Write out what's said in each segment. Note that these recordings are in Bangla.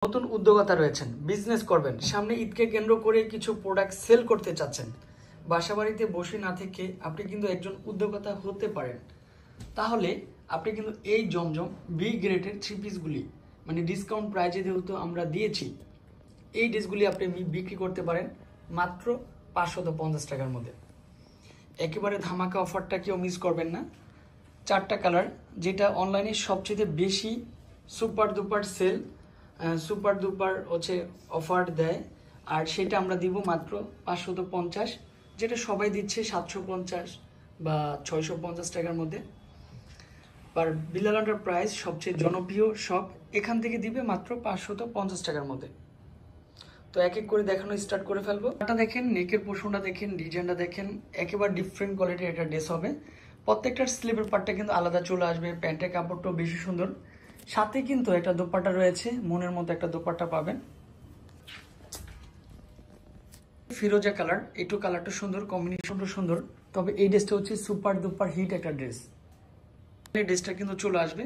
নতুন উদ্যোক্তা রয়েছেন, বিজনেস করবেন, সামনে ঈদকে কেন্দ্র করে কিছু প্রোডাক্ট সেল করতে চাচ্ছেন, বাসাবাড়িতে বসে না থেকে আপনি কিন্তু একজন উদ্যোক্তা হতে পারেন। তাহলে আপনি কিন্তু এই জমজম বি গ্রেডের থ্রি পিসগুলি মানে ডিসকাউন্ট প্রাইজে যেহেতু আমরা দিয়েছি, এই ড্রেসগুলি আপনি বিক্রি করতে পারেন মাত্র 550 টাকার মধ্যে। একেবারে ধামাকা অফারটা কেউ মিস করবেন না। 4টা কালার, যেটা অনলাইনে সবচেয়ে বেশি super duper sale, super duper হচ্ছে অফার দেয়, আর সেটা আমরা দিব মাত্র 550, যেটা সবাই দিচ্ছে 750 বা 650 টাকার মধ্যে। আর বিলাল এন্টারপ্রাইজ সবচেয়ে জনপ্রিয় শপ, এখান থেকে দিবে মাত্র 550 টাকার মধ্যে। তো এক এক করে দেখানো স্টার্ট করে ফেলবো। এটা দেখেন, নেকের পোর্শনটা দেখেন, ডিজাইনটা দেখেন, একেবারে ডিফারেন্ট কোয়ালিটির একটা ড্রেস হবে। প্রত্যেকটার স্লিভের পার্টটা কিন্তু আলাদা চলে আসবে, প্যান্টের কাপড়টাও বেশি সুন্দর, সাথে কিন্তু একটা দোপাট্টা রয়েছে, মনের মতো একটা দোপাট্টা পাবেন। ফিরোজা কালার, একটু কালারটা সুন্দর, কম্বিনেশনটা সুন্দর, তবে এই ড্রেসটা হচ্ছে সুপার দুপার হিট একটা ড্রেস। এই ড্রেসটা কিন্তু চলে আসবে,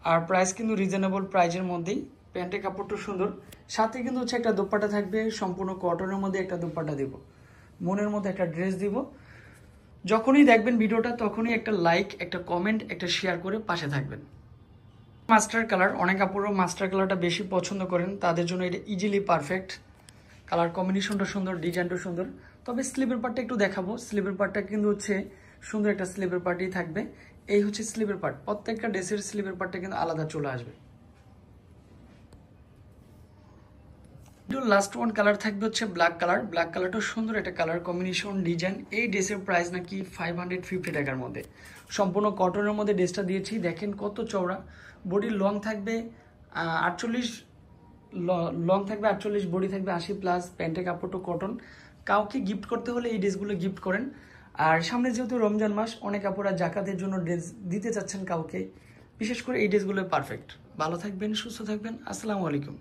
আর প্রাইস কিন্তু রিজনেবল প্রাইজের মধ্যেই। প্যান্টের কাপড়টা সুন্দর, সাথে কিন্তু হচ্ছে একটা দোপাট্টা থাকবে, সম্পূর্ণ কটনের মধ্যে একটা দোপাট্টা দিব, মনের মধ্যে একটা ড্রেস দিব। যখনই দেখবেন ভিডিওটা তখনই একটা লাইক, একটা কমেন্ট, একটা শেয়ার করে পাশে থাকবেন। মাস্টার কালার, অনেক আপুরও মাস্টার কালারটা বেশি পছন্দ করেন, তাদের জন্য এটা ইজিলি পারফেক্ট। কালার কম্বিনেশনটা সুন্দর, ডিজাইনটা সুন্দর, তবে স্লিভের পার্টটা একটু দেখাবো। স্লিভের পার্টটা কিন্তু হচ্ছে সুন্দর একটা স্লিভের পার্টই থাকবে। এই হচ্ছে স্লিভের পার্ট, প্রত্যেকটা ড্রেসের স্লিভের পার্টটা কিন্তু আলাদা চলে আসবে। লাস্ট ওয়ান কালার থাকবে হচ্ছে ব্ল্যাক কালার। ব্ল্যাক কালারটা সুন্দর একটা কালার কম্বিনেশন, ডিজাইন। এই ড্রেসের প্রাইস নাকি 550 টাকার মধ্যে, সম্পূর্ণ কটনের মধ্যে ড্রেসটা দিয়েছি। দেখেন কত চওড়া, বডির লং থাকবে 48, লং থাকবে 48, বডি থাকবে 80+, প্যান্টের কাপড়টা কটন। কাউকে গিফট করতে হলে এই ড্রেসগুলো গিফট করেন। আর সামনে যেহেতু রমজান মাস, অনেক আপুরা জাকাতের জন্য ড্রেস দিতে চাচ্ছেন কাউকে, বিশেষ করে এই ড্রেসগুলো পারফেক্ট। ভালো থাকবেন, সুস্থ থাকবেন, আসসালামু আলাইকুম।